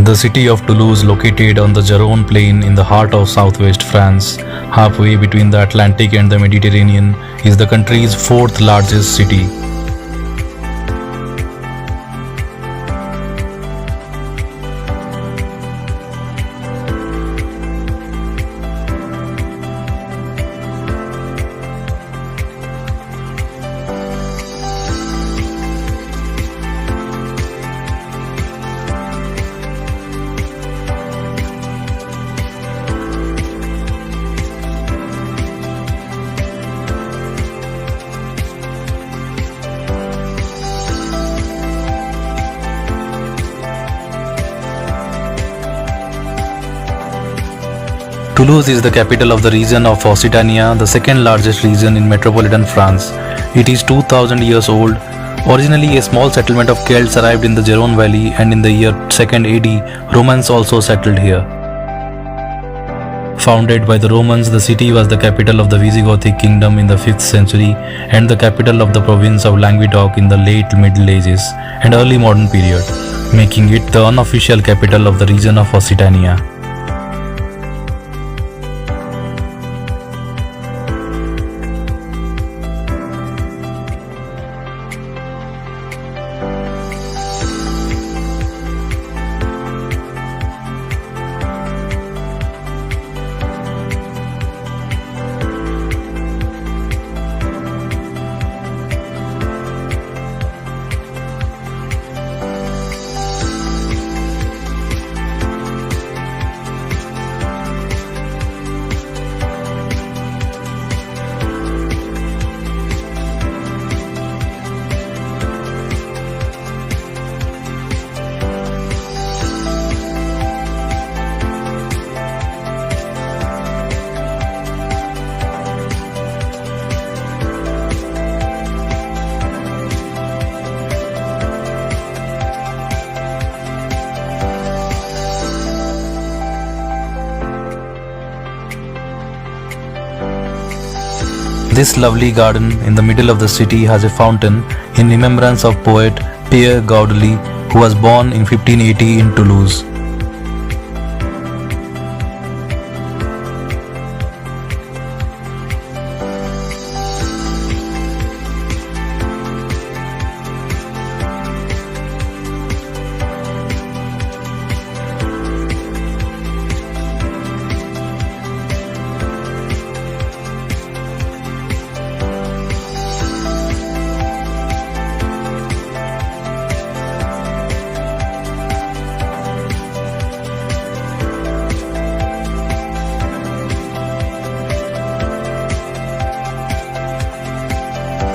The city of Toulouse, located on the Garonne plain in the heart of southwest France, halfway between the Atlantic and the Mediterranean, is the country's fourth largest city. Toulouse is the capital of the region of Occitania, the second largest region in Metropolitan France. It is 2000 years old. Originally a small settlement of Celts arrived in the Garonne Valley, and in the year 2nd AD, Romans also settled here. Founded by the Romans, the city was the capital of the Visigothic Kingdom in the 5th century and the capital of the province of Languedoc in the late Middle Ages and early modern period, making it the unofficial capital of the region of Occitania. This lovely garden in the middle of the city has a fountain in remembrance of poet Pierre Gaudely, who was born in 1580 in Toulouse.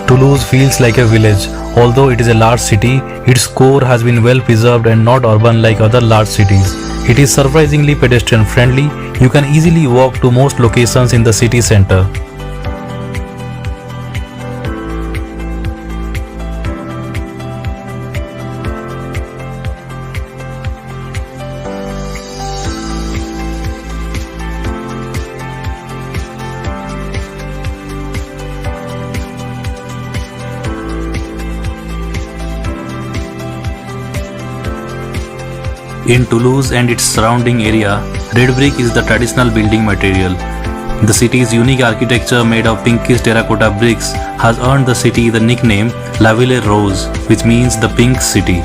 Toulouse feels like a village. Although it is a large city, its core has been well preserved and not urban like other large cities. It is surprisingly pedestrian friendly. You can easily walk to most locations in the city center. In Toulouse and its surrounding area, red brick is the traditional building material. The city's unique architecture made of pinkish terracotta bricks has earned the city the nickname La Ville Rose, which means the pink city.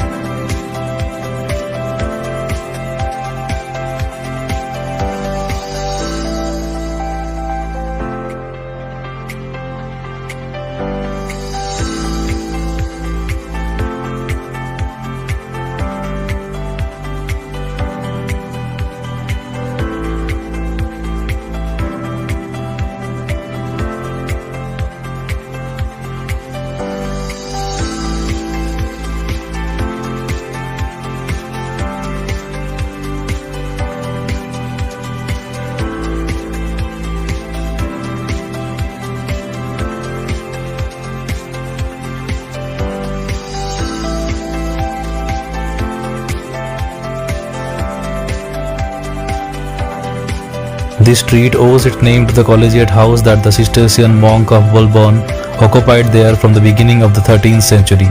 This street owes its name to the collegiate house that the Cistercian monk of Bourbon occupied there from the beginning of the 13th century.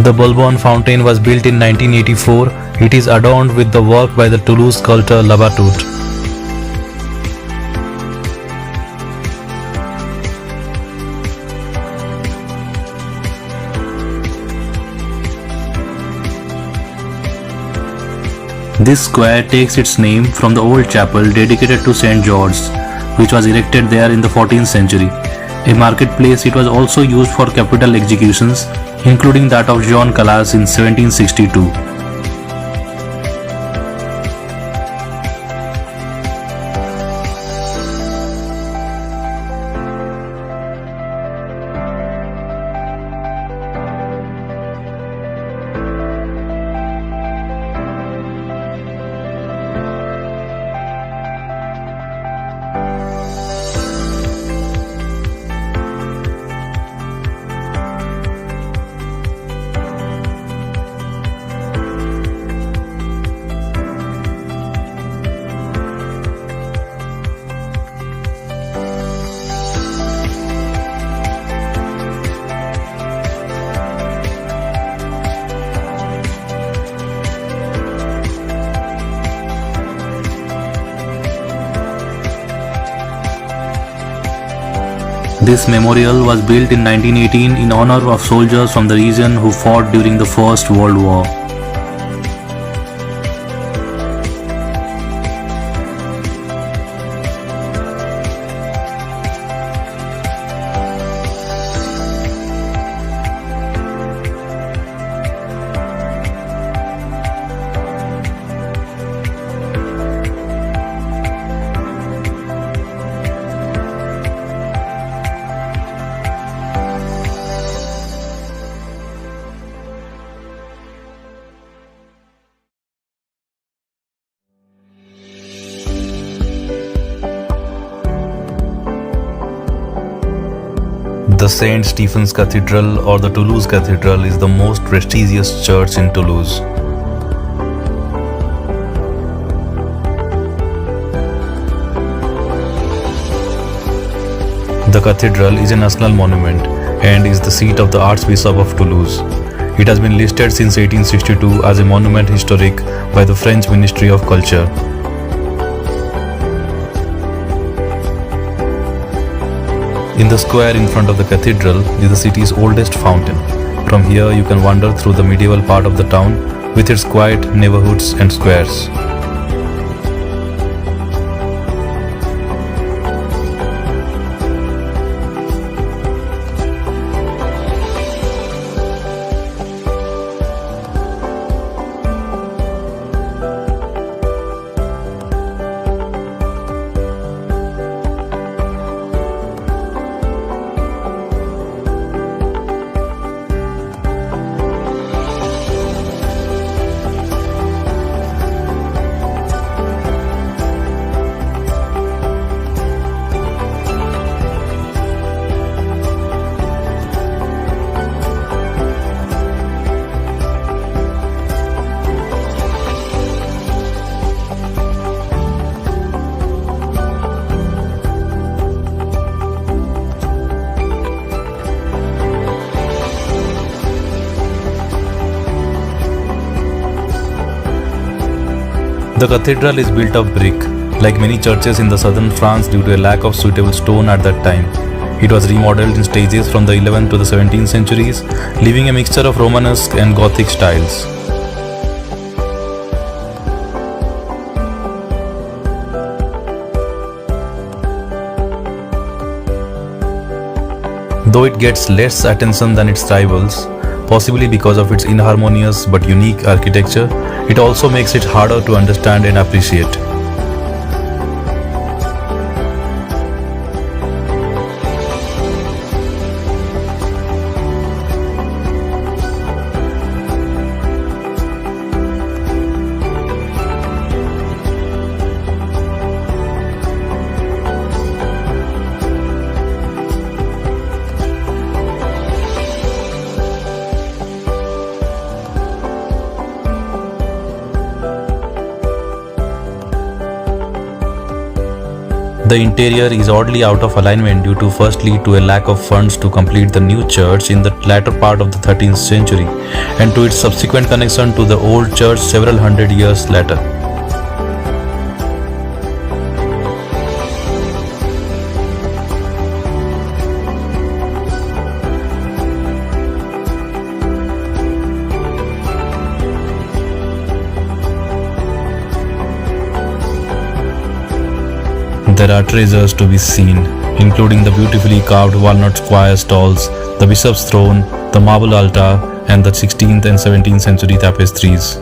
The Bourbon fountain was built in 1984. It is adorned with the work by the Toulouse sculptor Labatut. This square takes its name from the old chapel dedicated to St. George, which was erected there in the 14th century. A marketplace, it was also used for capital executions, including that of Jean Calas in 1762. This memorial was built in 1918 in honor of soldiers from the region who fought during the First World War. The St. Stephen's Cathedral or the Toulouse Cathedral is the most prestigious church in Toulouse. The cathedral is a national monument and is the seat of the Archbishop of Toulouse. It has been listed since 1862 as a monument historique by the French Ministry of Culture. In the square in front of the cathedral is the city's oldest fountain. From here you can wander through the medieval part of the town with its quiet neighborhoods and squares. The cathedral is built of brick, like many churches in the southern France due to a lack of suitable stone at that time. It was remodeled in stages from the 11th to the 17th centuries, leaving a mixture of Romanesque and Gothic styles. Though it gets less attention than its rivals, possibly because of its inharmonious but unique architecture, it also makes it harder to understand and appreciate. The interior is oddly out of alignment due to firstly to a lack of funds to complete the new church in the latter part of the 13th century and to its subsequent connection to the old church several hundred years later. There are treasures to be seen, including the beautifully carved walnut square stalls, the bishop's throne, the marble altar, and the 16th and 17th century tapestries.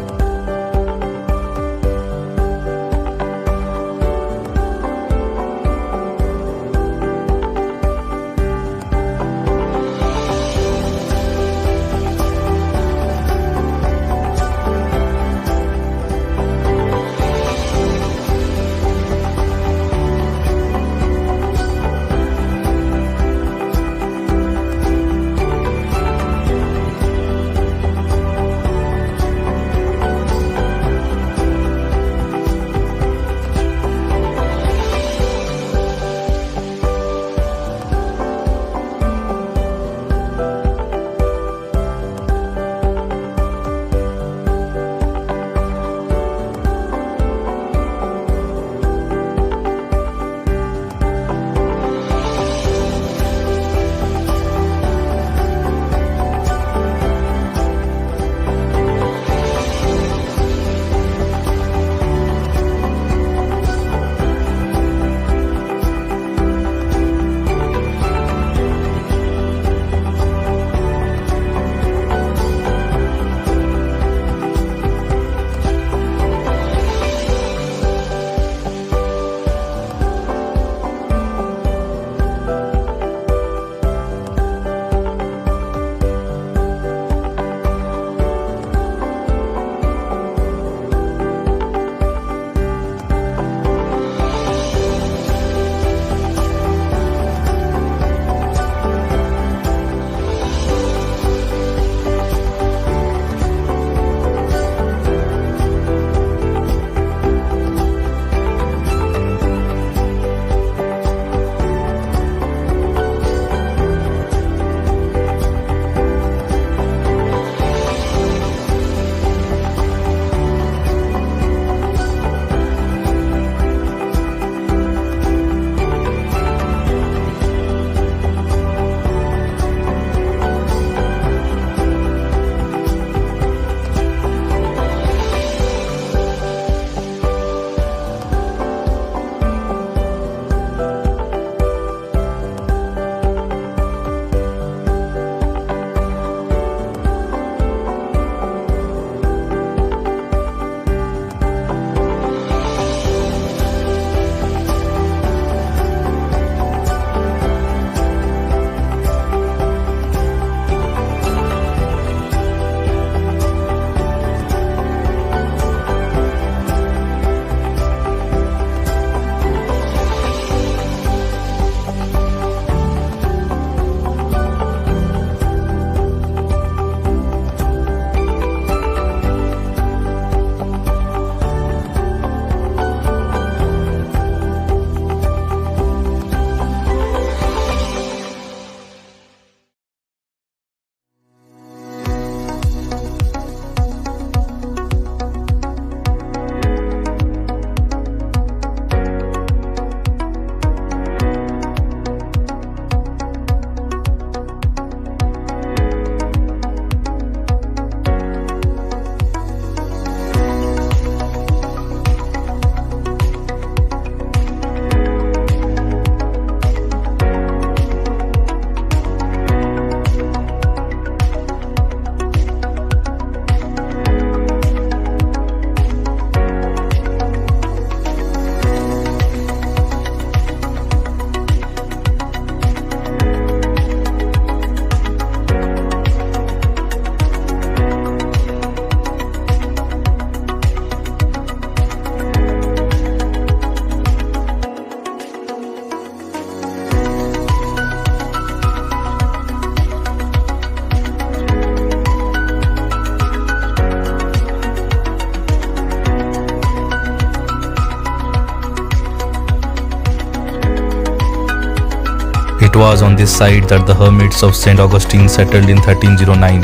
It was on this site that the hermits of St. Augustine settled in 1309.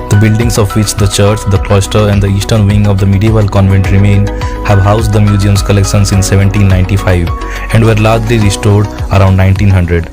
The buildings of which the church, the cloister and the eastern wing of the medieval convent remain have housed the museum's collections in 1795 and were largely restored around 1900.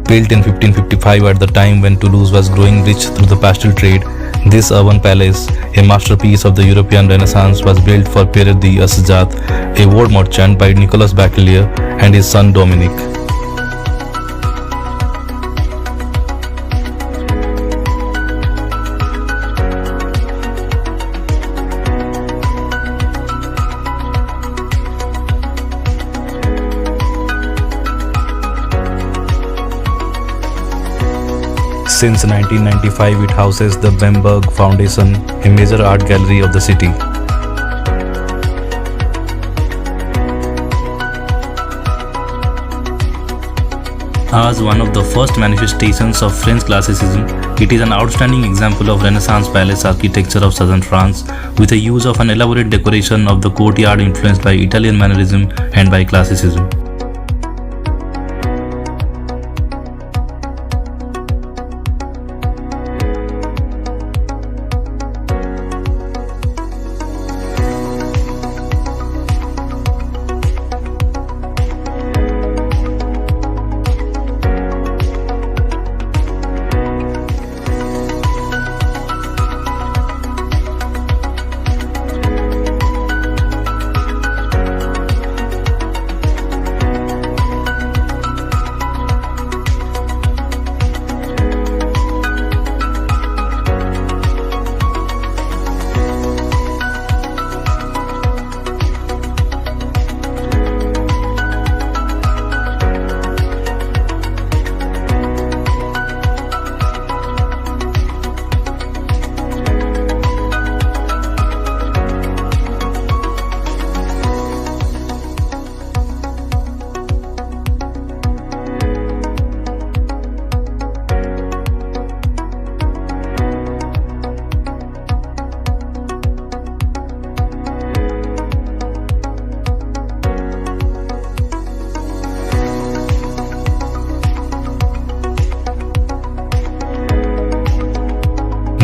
Built in 1555 at the time when Toulouse was growing rich through the pastel trade, this urban palace, a masterpiece of the European Renaissance, was built for Pierre d'Assajat, a wool merchant, by Nicolas Bachelier and his son Dominique. Since 1995, it houses the Bemberg Foundation, a major art gallery of the city. As one of the first manifestations of French classicism, it is an outstanding example of Renaissance palace architecture of southern France, with a use of an elaborate decoration of the courtyard influenced by Italian mannerism and by classicism.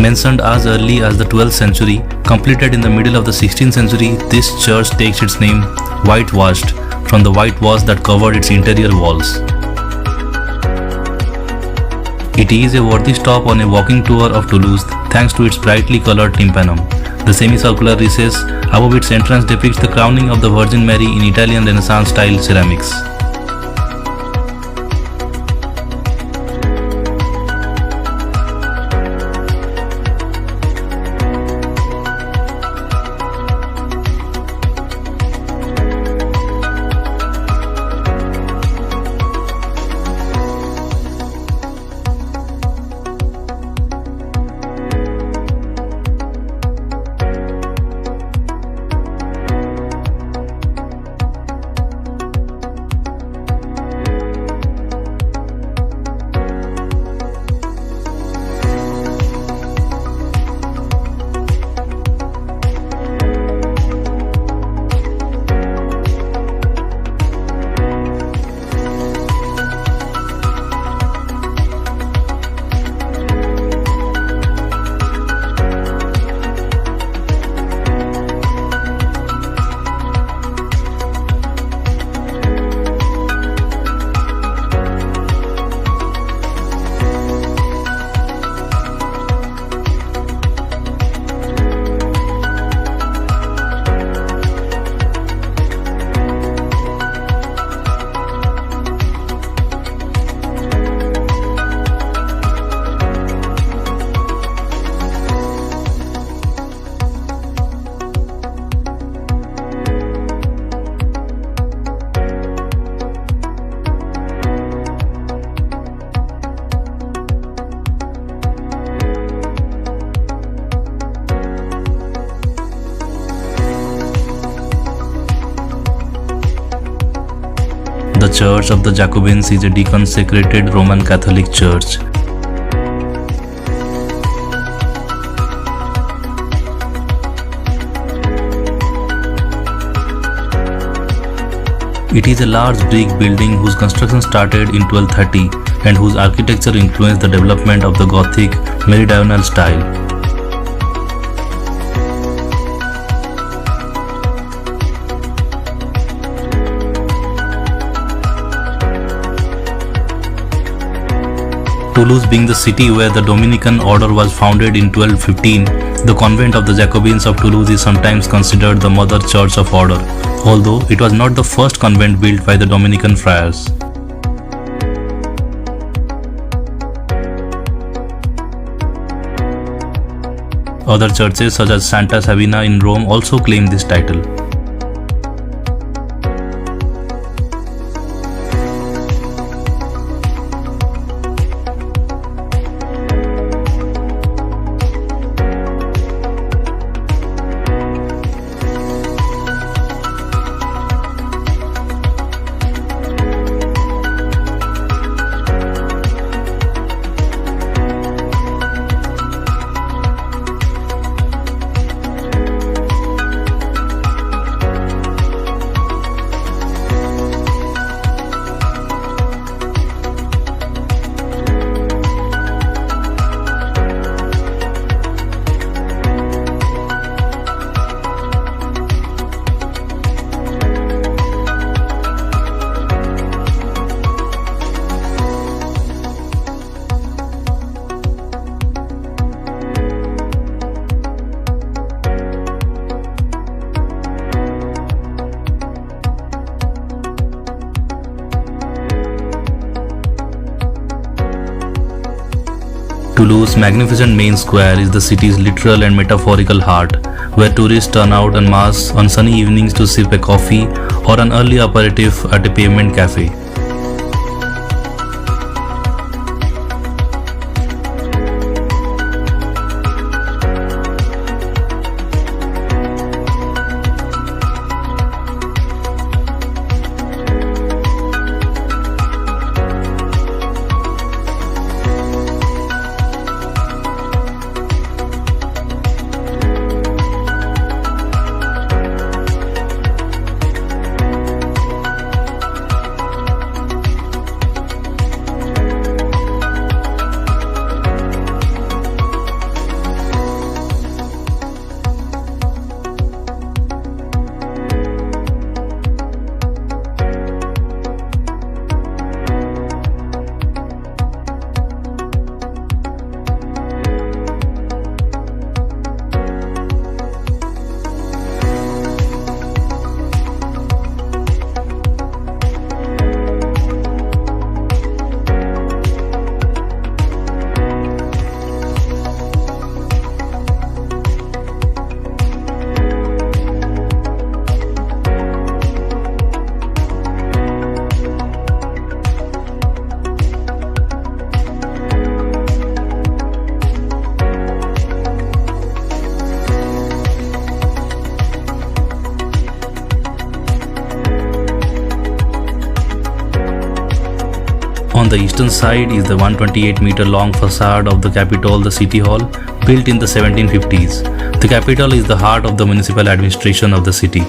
Mentioned as early as the 12th century, completed in the middle of the 16th century, this church takes its name, whitewashed, from the whitewash that covered its interior walls. It is a worthy stop on a walking tour of Toulouse thanks to its brightly colored tympanum. The semicircular recess above its entrance depicts the crowning of the Virgin Mary in Italian Renaissance style ceramics. church of the Jacobins is a deconsecrated Roman Catholic church. It is a large brick building whose construction started in 1230 and whose architecture influenced the development of the Gothic meridional style. Toulouse being the city where the Dominican order was founded in 1215, the convent of the Jacobins of Toulouse is sometimes considered the mother church of order, although it was not the first convent built by the Dominican friars. Other churches such as Santa Sabina in Rome also claim this title. Toulouse's magnificent main square is the city's literal and metaphorical heart, where tourists turn out en masse on sunny evenings to sip a coffee or an early aperitif at a pavement cafe. On the eastern side is the 128-meter long facade of the Capitole, the City Hall, built in the 1750s. The Capitole is the heart of the municipal administration of the city.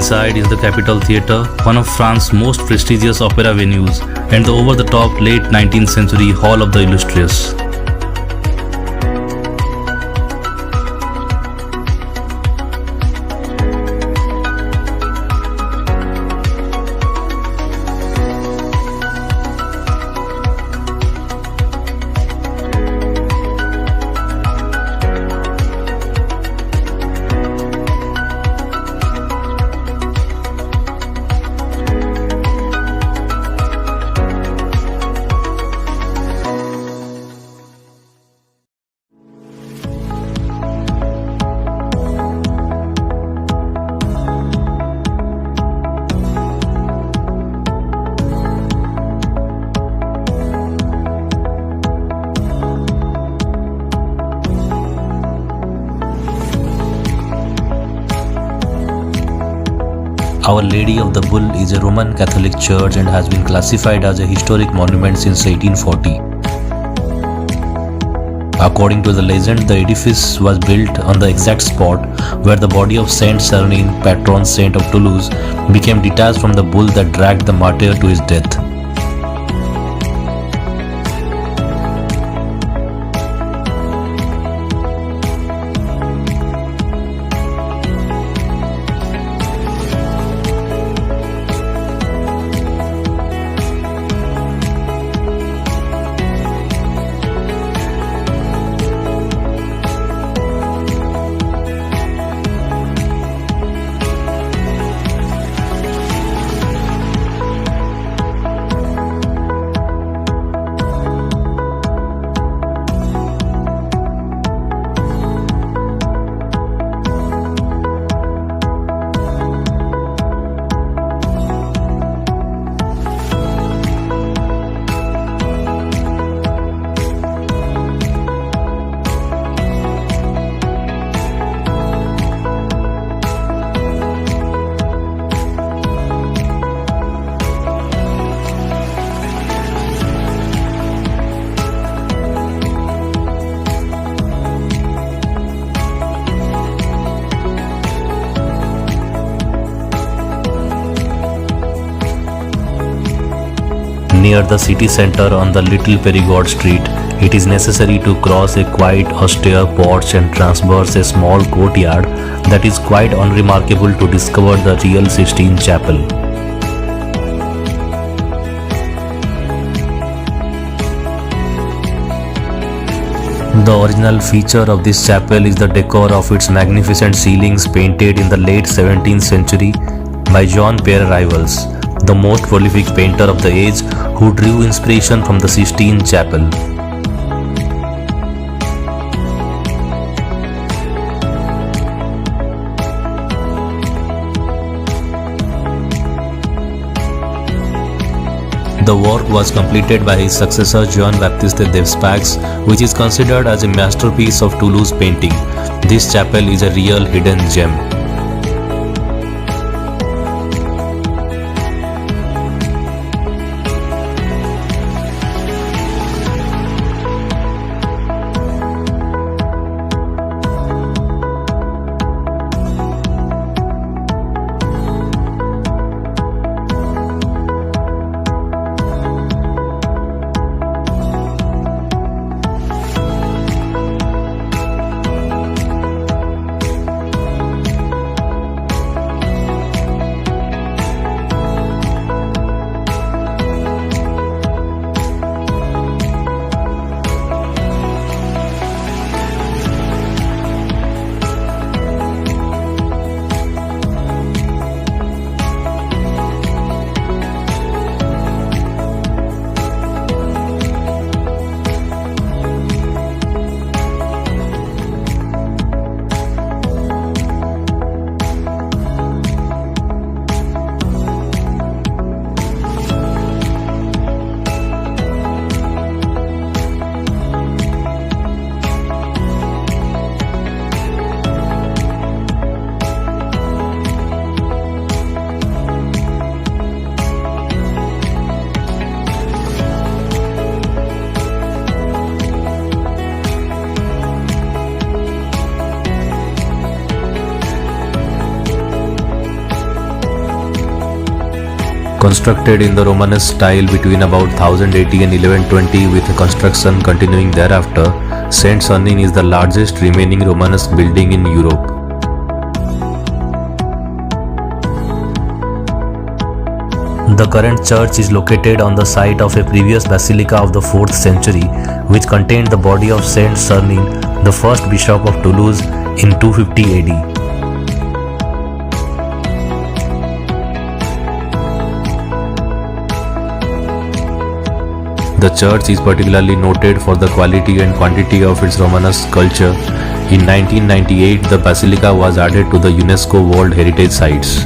inside is the Capitole Theatre, one of France's most prestigious opera venues, and the over-the-top late 19th century Hall of the Illustrious. Our Lady of the Bull is a Roman Catholic church and has been classified as a historic monument since 1840. According to the legend, the edifice was built on the exact spot where the body of Saint Sernin, patron saint of Toulouse, became detached from the bull that dragged the martyr to his death. Near the city center on the Little Perigord Street, it is necessary to cross a quite austere porch and traverse a small courtyard that is quite unremarkable to discover the real Sistine Chapel. The original feature of this chapel is the decor of its magnificent ceilings painted in the late 17th century by Jean-Pierre Rivals, the most prolific painter of the age, who drew inspiration from the Sistine Chapel. The work was completed by his successor Jean-Baptiste Despax, which is considered as a masterpiece of Toulouse painting. This chapel is a real hidden gem. Constructed in the Romanesque style between about 1080 and 1120 with construction continuing thereafter, Saint Sernin is the largest remaining Romanesque building in Europe. The current church is located on the site of a previous basilica of the 4th century which contained the body of Saint Sernin, the first bishop of Toulouse in 250 AD. The church is particularly noted for the quality and quantity of its Romanesque sculpture. In 1998, the basilica was added to the UNESCO World Heritage Sites.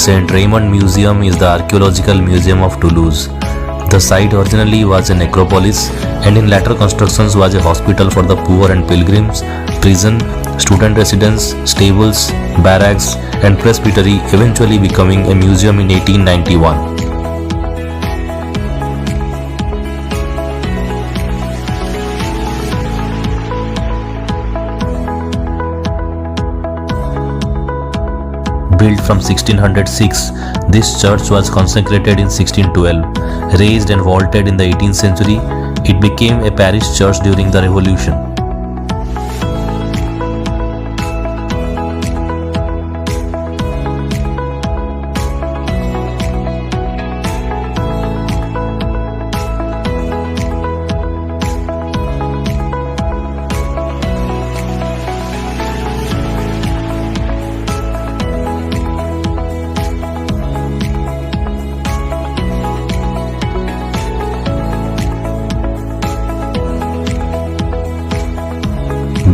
Saint Raymond Museum is the archaeological museum of Toulouse. The site originally was a necropolis and in later constructions was a hospital for the poor and pilgrims, prison, student residence, stables, barracks and presbytery, eventually becoming a museum in 1891. Built from 1606, this church was consecrated in 1612. Raised and vaulted in the 18th century, it became a parish church during the Revolution.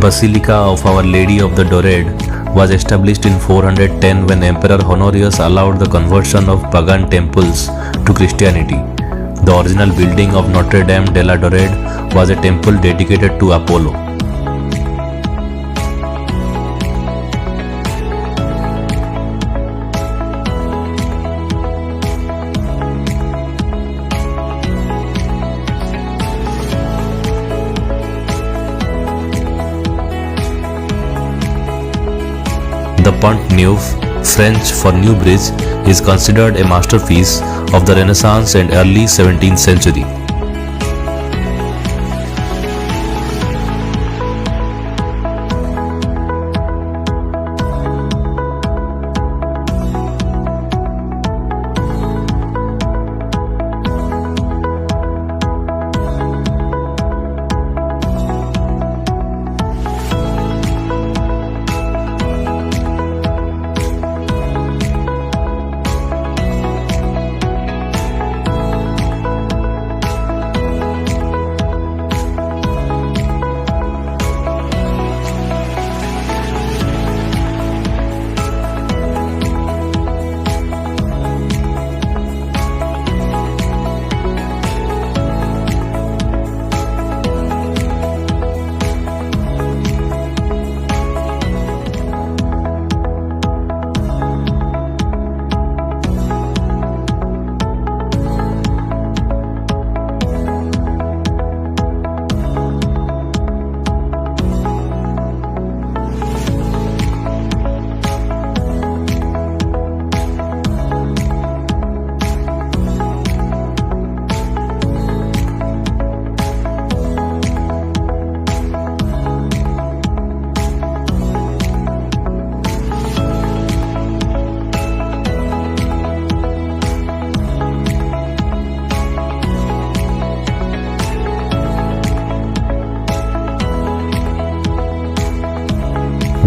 Basilica of Our Lady of the Dorade was established in 410 when Emperor Honorius allowed the conversion of pagan temples to Christianity. The original building of Notre-Dame de la Dorade was a temple dedicated to Apollo. The Pont Neuf, French for New Bridge, is considered a masterpiece of the Renaissance and early 17th century.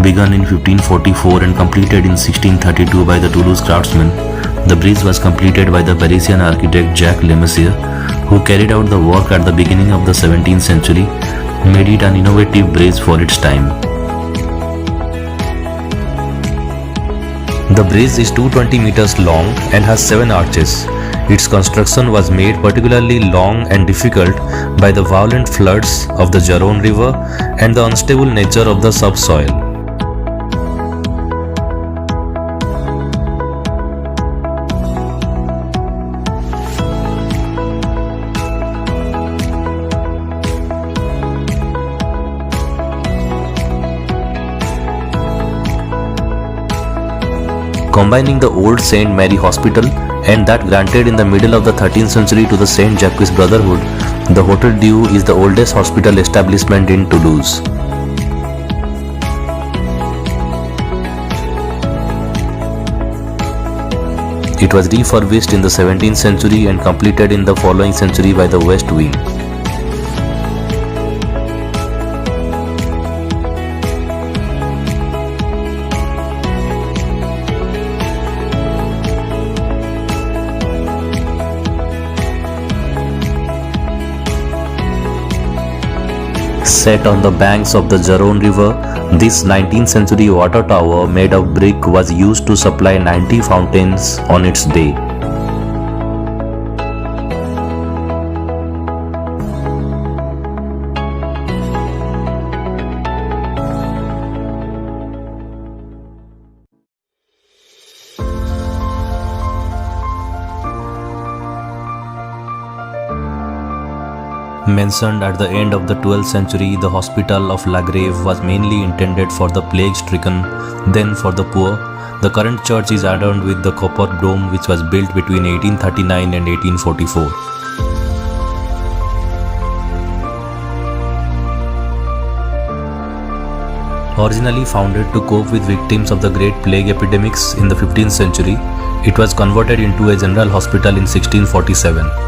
Begun in 1544 and completed in 1632 by the Toulouse craftsmen, the bridge was completed by the Parisian architect Jacques Lemessier, who carried out the work at the beginning of the 17th century, made it an innovative bridge for its time. The bridge is 220 meters long and has 7 arches. Its construction was made particularly long and difficult by the violent floods of the Garonne River and the unstable nature of the subsoil. Combining the old Saint Mary Hospital and that granted in the middle of the 13th century to the Saint Jacques Brotherhood, the Hotel Dieu is the oldest hospital establishment in Toulouse. It was refurbished in the 17th century and completed in the following century by the West Wing. Set on the banks of the Garonne River, this 19th century water tower made of brick was used to supply 90 fountains on its day. Mentioned at the end of the 12th century, the hospital of La Grève was mainly intended for the plague-stricken, then for the poor. The current church is adorned with the copper dome which was built between 1839 and 1844. Originally founded to cope with victims of the Great Plague epidemics in the 15th century, it was converted into a general hospital in 1647.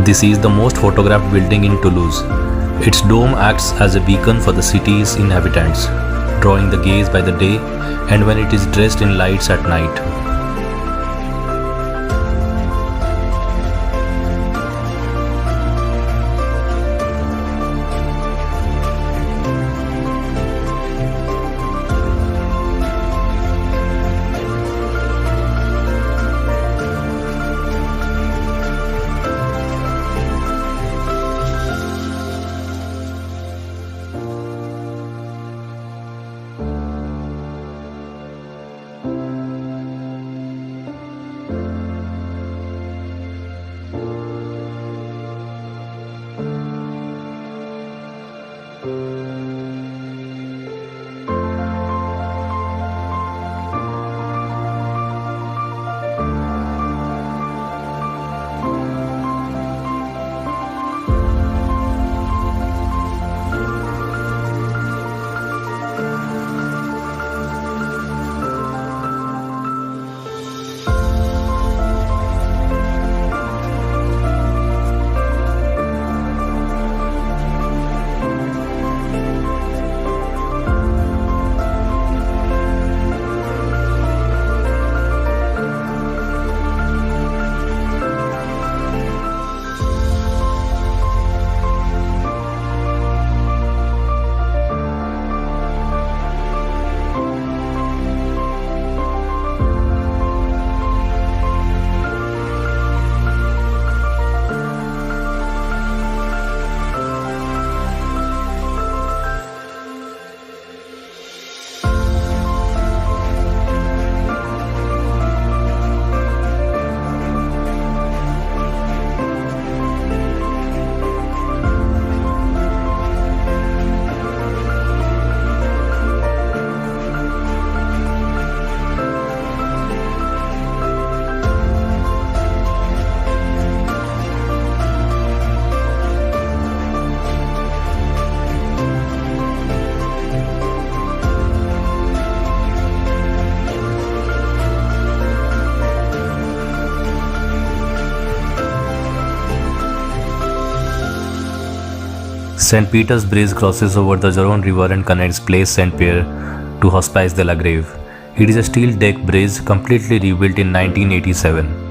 This is the most photographed building in Toulouse. Its dome acts as a beacon for the city's inhabitants, drawing the gaze by the day and when it is dressed in lights at night. St. Peter's Bridge crosses over the Garonne River and connects Place Saint-Pierre to Hospice de la Grève. It is a steel deck bridge completely rebuilt in 1987.